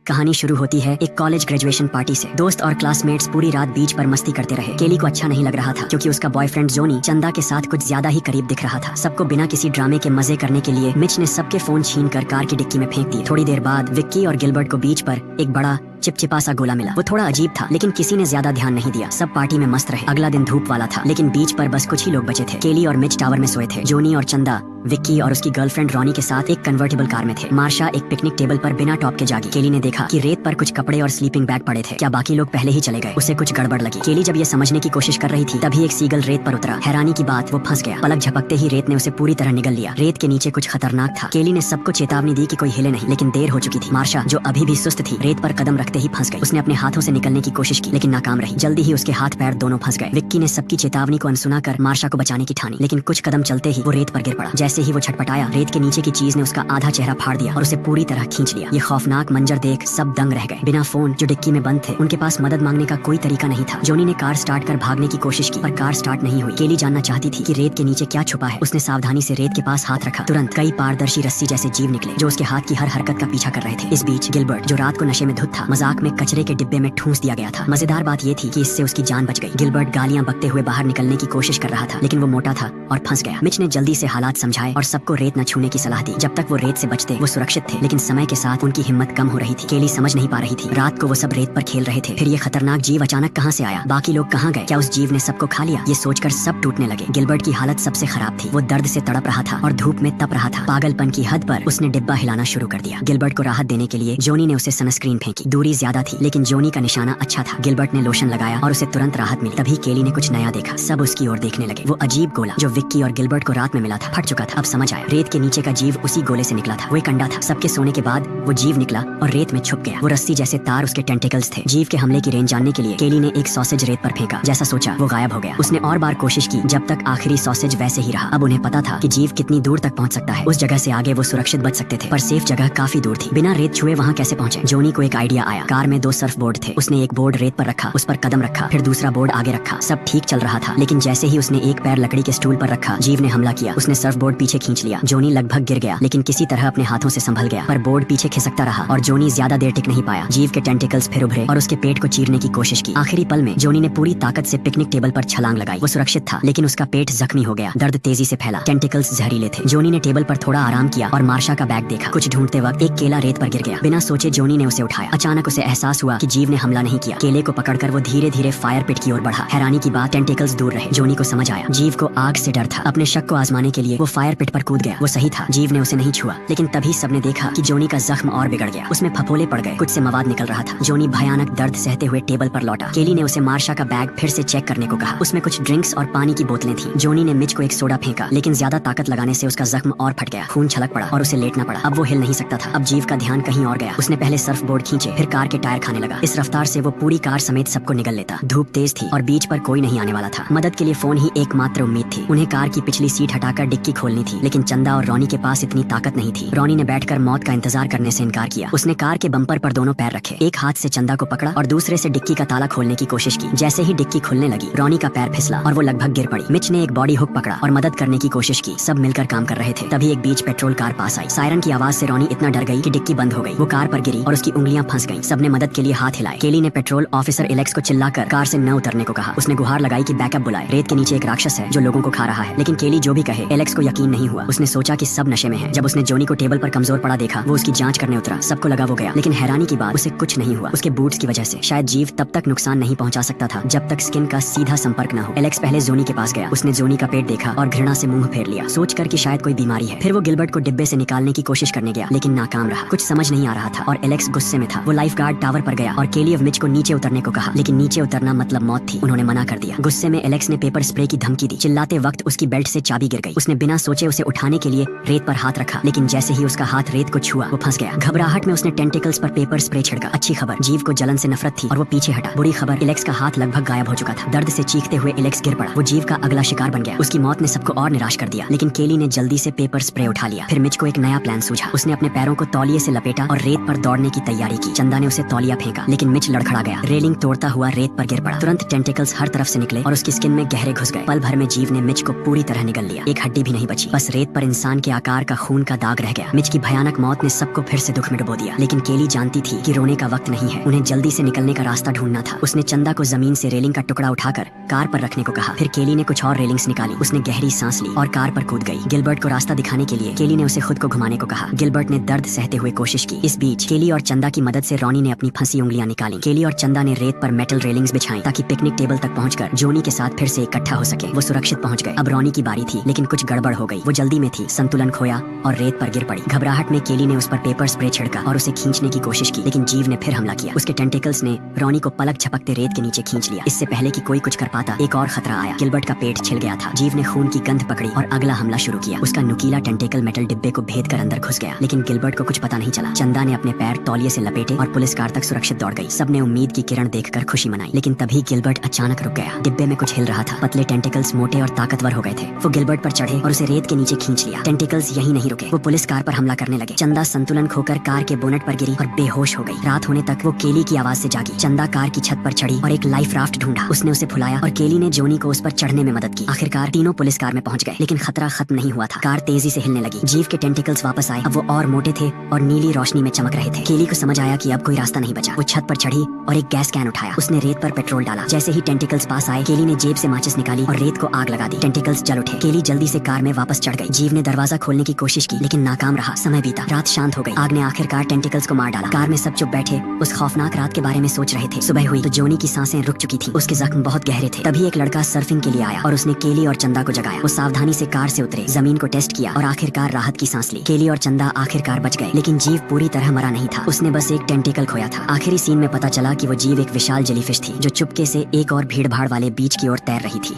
कहानी शुरू होती है एक कॉलेज ग्रेजुएशन पार्टी से। दोस्त और क्लासमेट्स पूरी रात बीच पर मस्ती करते रहे। केली को अच्छा नहीं लग रहा था क्योंकि उसका बॉयफ्रेंड जोनी चंदा के साथ कुछ ज्यादा ही करीब दिख रहा था। सबको बिना किसी ड्रामे के मजे करने के लिए मिच ने सबके फोन छीन कर कार की डिक्की में फेंक दी। थोड़ी देर बाद विक्की और गिलबर्ट को बीच पर एक बड़ा चिपचिपा सा गोला मिला। वो थोड़ा अजीब था लेकिन किसी ने ज्यादा ध्यान नहीं दिया। सब पार्टी में मस्त रहे। अगला दिन धूप वाला था लेकिन बीच पर बस कुछ ही लोग बचे थे। केली और मिच टावर में सोए थे। जोनी और चंदा विक्की और उसकी गर्लफ्रेंड रॉनी के साथ एक कन्वर्टेबल कार में थे। मार्शा एक पिकनिक टेबल पर बिना टॉप के जागी। केली ने देखा कि रेत पर कुछ कपड़े और स्लीपिंग बैग पड़े थे। क्या बाकी लोग पहले ही चले गए? उसे कुछ गड़बड़ लगी। केली जब ये समझने की कोशिश कर रही थी तभी एक सीगल रेत पर उतरा। हैरानी की बात, वो फंस गया। पलक झपकते ही रेत ने उसे पूरी तरह निगल लिया। रेत के नीचे कुछ खतरनाक था। केली ने सबको चेतावनी दी कि कोई हिले नहीं, लेकिन देर हो चुकी थी। मार्शा जो अभी भी सुस्त थी रेत पर कदम रखते ही फंस गई। उसने अपने हाथों से निकलने की कोशिश की लेकिन नाकाम रही। जल्दी ही उसके हाथ पैर दोनों फंस गए। विक्की ने सबकी चेतावनी को अनसुना कर मार्शा को बचाने की ठानी, लेकिन कुछ कदम चलते ही वो रेत पर गिर पड़ा। जैसे ही वो छटपटाया रेत के नीचे की चीज ने उसका आधा चेहरा फाड़ दिया और उसे पूरी तरह खींच लिया। ये खौफनाक मंजर देख सब दंग रह गए। बिना फोन जो डिक्की में बंद थे, उनके पास मदद मांगने का कोई तरीका नहीं था। जोनी ने कार स्टार्ट कर भागने की कोशिश की पर कार स्टार्ट नहीं हुई। केली जानना चाहती थी कि रेत के नीचे क्या छुपा है। उसने सावधानी से रेत के पास हाथ रखा। तुरंत कई पारदर्शी रस्सी जैसे जीव निकले जो उसके हाथ की हर हरकत का पीछा कर रहे थे। इस बीच गिलबर्ट जो रात को नशे में धुत था, मजाक में कचरे के डिब्बे में ठूंस दिया गया था। मजेदार बात ये थी कि इससे उसकी जान बच गई। गिलबर्ट गालियां बकते हुए बाहर निकलने की कोशिश कर रहा था लेकिन वो मोटा था और फंस गया। मिच ने जल्दी से हालात समझाए और सबको रेत न छूने की सलाह दी। जब तक वो रेत से बचते वो सुरक्षित थे, लेकिन समय के साथ उनकी हिम्मत कम हो रही थी। केली समझ नहीं पा रही थी। रात को वो सब रेत पर खेल रहे थे, फिर ये खतरनाक जीव अचानक कहाँ से आया? बाकी लोग कहाँ गए? क्या उस जीव ने सबको खा लिया? ये सोचकर सब टूटने लगे। गिलबर्ट की हालत सबसे खराब थी। वो दर्द से तड़प रहा था और धूप में तप रहा था। पागलपन की हद पर उसने डिब्बा हिलाना शुरू कर दिया। गिलबर्ट को राहत देने के लिए जोनी ने उसे सनस्क्रीन फेंकी। दूरी ज्यादा थी लेकिन जोनी का निशाना अच्छा था। गिलबर्ट ने लोशन लगाया और उसे तुरंत राहत मिली। तभी केली ने कुछ नया देखा। सब उसकी ओर देखने लगे। वो अजीब गोला जो विक्की और गिलबर्ट को रात में मिला था फट चुका था। अब समझ आया, रेत के नीचे का जीव उसी गोले से निकला था। वो एक अंडा था। सबके सोने के बाद वो जीव निकला और रेत में छुप गया। वो रस्सी जैसे तार उसके टेंटिकल्स थे। जीव के हमले की रेंज जानने के लिए केली ने एक सॉसेज रेत पर फेंका। जैसा सोचा वो गायब हो गया। उसने और बार कोशिश की जब तक आखिरी सॉसेज वैसे ही रहा। अब उन्हें पता था कि जीव कितनी दूर तक पहुंच सकता है। उस जगह से आगे वो सुरक्षित बच सकते थे पर सेफ जगह काफी दूर थी। बिना रेत छुए वहाँ कैसे पहुंचे? जोनी को एक आइडिया आया। कार में 2 सर्फ बोर्ड थे। उसने एक बोर्ड रेत पर रखा, उस पर कदम रखा, फिर दूसरा बोर्ड आगे रखा। सब ठीक चल रहा था लेकिन जैसे ही उसने एक पैर लकड़ी के स्टूल पर रखा जीव ने हमला किया। उसने सर्फ बोर्ड पीछे खींच लिया। जोनी लगभग गिर गया लेकिन किसी तरह अपने हाथों से संभल गया, पर बोर्ड पीछे खिसकता रहा और जोनी ज्यादा देर टिक नहीं पाया। जीव के टेंटिकल्स फिर उभरे और उसके पेट को चीरने की कोशिश की। आखिरी पल में जोनी ने पूरी ताकत से पिकनिक टेबल पर छलांग लगाई। वो सुरक्षित था लेकिन उसका पेट जख्मी हो गया। दर्द तेजी से फैला। टेंटिकल्स जहरीले थे। जोनी ने टेबल पर थोड़ा आराम किया और मार्शा का बैग देखा। कुछ ढूंढते वक्त एक केला रेत पर गिर गया। बिना सोचे जोनी ने उसे उठाया। अचानक उसे एहसास हुआ कि जीव ने हमला नहीं किया। केले को पकड़कर वो धीरे धीरे फायर पिट की ओर बढ़ा। हैरानी की बात, टेंटिकल्स दूर रहे। जोनी को समझ आया जीव को आग से डर था। अपने शक को आजमाने के लिए वो फायर पिट पर कूद गया। वो सही था, जीव ने उसे नहीं छुआ, लेकिन तभी सबने देखा कि जोनी का जख्म और बिगड़ गया। उसमें फफोले पड़ गए, कुछ से मवाद निकल रहा था। जोनी भयानक दर्द सहते हुए टेबल पर लौटा। केली ने उसे मार्शा का बैग फिर से चेक करने को कहा। उसमें कुछ ड्रिंक्स और पानी की बोतलें थी। जोनी ने मिच को एक सोडा फेंका लेकिन ज्यादा ताकत लगाने से उसका जख्म और फट गया। खून छलक पड़ा और उसे लेटना पड़ा। अब वो हिल नहीं सकता था। अब जीव का ध्यान कहीं और गया। उसने पहले सर्फ बोर्ड खींचे, फिर कार के टायर खाने लगा। इस रफ्तार से वो पूरी कार समेत सबको निगल लेता। धूप तेज थी और बीच पर कोई नहीं आने वाला था। मदद के लिए फोन ही एकमात्र उम्मीद थी। उन्हें कार की पिछली सीट हटाकर डिक्की खोलनी थी, लेकिन चंदा और रॉनी के पास इतनी ताकत नहीं थी। रॉनी ने बैठकर मौत का इंतजार करने से इनकार किया। उसने कार के बम्पर पर दोनों पैर रखे, एक हाथ से चंदा को पकड़ा और दूसरे से डिक्की का ताला खोलने की कोशिश की। जैसे ही डिक्की खुलने लगी रॉनी का पैर फिसला और वो लगभग गिर पड़ी। मिच ने एक बॉडी हुक पकड़ा और मदद करने की कोशिश की। सब मिलकर काम कर रहे थे। तभी एक बीच पेट्रोल कार पास आई। सायरन की आवाज से रॉनी इतना डर गई कि डिक्की बंद हो गई। वो कार पर गिरी और उसकी उंगलियां फंस गईं। सबने मदद के लिए हाथ हिलाए। केली ने पेट्रोल ऑफिसर एलेक्स को चिल्लाकर कार से न उतरने को कहा। उसने गुहार लगाई कि बैकअप बुलाए। रेत के नीचे एक राक्षस है जो लोगों को खा रहा है, लेकिन केली जो भी कहे एलेक्स को यकीन नहीं हुआ। उसने सोचा कि सब नशे में है। जब उसने जोनी को टेबल पर कमजोर पड़ा देखा वो उसकी जांच करने उतरा। सबको लगा वो गया, लेकिन हैरानी की बात, उसे कुछ नहीं हुआ। उसके बूट्स की वजह से शायद जीव तब तक नुकसान नहीं पहुंचा सकता था जब तक स्किन का सीधा संपर्क न हो। एलेक्स पहले जोनी के पास गया। उसने जोनी का पेट देखा और घृणा से मुंह फेर लिया, सोचकर कि शायद कोई बीमारी है। फिर वो गिलबर्ट को डिब्बे से निकालने की कोशिश करने गया लेकिन नाकाम रहा। कुछ समझ नहीं आ रहा था और एलेक्स गुस्से में था। वो लाइफ गार्ड टावर पर गया और केली और मिच को नीचे उतरने को कहा, लेकिन नीचे उतरना मतलब मौत थी। उन्होंने मना कर दिया। गुस्से में एलेक्स ने पेपर स्प्रे की धमकी दी। चिल्लाते वक्त उसकी बेल्ट से चाबी गिर गई। उसने बिना सोचे उसे उठाने के लिए रेत पर हाथ रखा, लेकिन जैसे ही उसका हाथ रेत को छुआ वो फंस गया। घबराहट में उसने टेंटिकल्स पर पेपर स्प्रे छिड़का। अच्छी खबर, जीव को जलन से नफरत थी और वो पीछे हटा। बुरी खबर, एलेक्स का हाथ लगभग गायब हो चुका था। दर्द से चीखते हुए एलेक्स गिर पड़ा। वो जीव का अगला शिकार बन गया। उसकी मौत ने सबको और निराश कर दिया, लेकिन केली ने जल्दी से पेपर स्प्रे उठा लिया। फिर मिच को एक नया प्लान सूझा। उसने अपने पैरों को तौलिए से लपेटा और रेत पर दौड़ने की तैयारी की। चंदा ने उसे तौलिया फेंका लेकिन मिच लड़खड़ा गया। रेलिंग तोड़ता हुआ रेत पर गिर पड़ा। तुरंत टेंटिकल्स हर तरफ से निकले और उसकी स्किन में गहरे घुस गए। पल भर में जीव ने मिच को पूरी तरह निगल लिया। एक हड्डी भी नहीं बची। पहुंची। बस रेत पर इंसान के आकार का खून का दाग रह गया। मिच की भयानक मौत ने सबको फिर से दुख में डुबो दिया, लेकिन केली जानती थी कि रोने का वक्त नहीं है, उन्हें जल्दी से निकलने का रास्ता ढूंढना था। उसने चंदा को जमीन से रेलिंग का टुकड़ा उठाकर कार पर रखने को कहा। फिर केली ने कुछ और रेलिंग्स निकाली। उसने गहरी सांस ली और कार पर कूद गई। गिलबर्ट को रास्ता दिखाने के लिए केली ने उसे खुद को घुमाने को कहा। गिलबर्ट ने दर्द सहते हुए कोशिश की। इस बीच केली और चंदा की मदद से रॉनी ने अपनी फंसी उंगलियां निकाली। केली और चंदा ने रेत पर मेटल रेलिंग्स बिछाई ताकि पिकनिक टेबल तक पहुंचकर जोनी के साथ फिर से इकट्ठा हो सके। वो सुरक्षित पहुंच गए। अब रॉनी की बारी थी, लेकिन कुछ गड़बड़ हो गई। वो जल्दी में थी, संतुलन खोया और रेत पर गिर पड़ी। घबराहट में केली ने उस पर पेपर स्प्रे छिड़का और उसे खींचने की कोशिश की, लेकिन जीव ने फिर हमला किया। उसके टेंटिकल्स ने रॉनी को पलक झपकते रेत के नीचे खींच लिया। इससे पहले कि कोई कुछ कर पाता, एक और खतरा आया। गिलबर्ट का पेट छिल गया था। जीव ने खून की गंध पकड़ी और अगला हमला शुरू किया। उसका नुकीला टेंटिकल मेटल डिब्बे को भेद कर अंदर घुस गया, लेकिन गिलबर्ट को कुछ पता नहीं चला। चंदा ने अपने पैर तौलिए से लपेटे और पुलिस कार तक सुरक्षित दौड़ गई। सबने उम्मीद की किरण देखकर खुशी मनाई, लेकिन तभी गिलबर्ट अचानक रुक गया। डिब्बे में कुछ हिल रहा था। पतले टेंटिकल्स मोटे और ताकतवर हो गए थे। वो गिलबर्ट पर चढ़े और उसे रेत के नीचे खींच लिया। टेंटिकल्स यही नहीं रुके, वो पुलिस कार पर हमला करने लगे। चंदा संतुलन खोकर कार के बोनट पर गिरी और बेहोश हो गई। रात होने तक वो केली की आवाज से जागी। चंदा कार की छत पर चढ़ी और एक लाइफ राफ्ट ढूंढा। उसने उसे फुलाया और केली ने जोनी को उस पर चढ़ने में मदद की। आखिरकार तीनों पुलिस कार में पहुंच गए, लेकिन खतरा खत्म नहीं हुआ था। कार तेजी से हिलने लगी। जीव के टेंटिकल्स वापस आए। अब वो और मोटे थे और नीली रोशनी में चमक रहे थे। केली को समझ आया कि अब कोई रास्ता नहीं बचा। वो छत पर चढ़ी और एक गैस कैन उठाया। उसने रेत पर पेट्रोल डाला। जैसे ही टेंटिकल्स पास आए, केली ने जेब से माचिस निकाली और रेत को आग लगा दी। टेंटिकल्स जल उठे। केली जल्दी से कार में वापस चढ़ गई। जीव ने दरवाजा खोलने की कोशिश की, लेकिन नाकाम रहा। समय बीता, रात शांत हो गई। आग ने आखिरकार टेंटिकल्स को मार डाला। कार में सब चुप बैठे उस खौफनाक रात के बारे में सोच रहे थे। सुबह हुई तो जोनी की सांसें रुक चुकी थी। उसके जख्म बहुत गहरे थे। तभी एक लड़का सर्फिंग के लिए आया और उसने केली और चंदा को जगाया। वो सावधानी से कार से उतरे, जमीन को टेस्ट किया और आखिरकार राहत की सांस ली। केली और चंदा आखिरकार बच गए, लेकिन जीव पूरी तरह मरा नहीं था। उसने बस एक टेंटिकल खोया था। आखिरी सीन में पता चला कि वो जीव एक विशाल जेलीफिश थी जो चुपके से एक और भीड़ भाड़ वाले बीच की ओर तैर रही थी।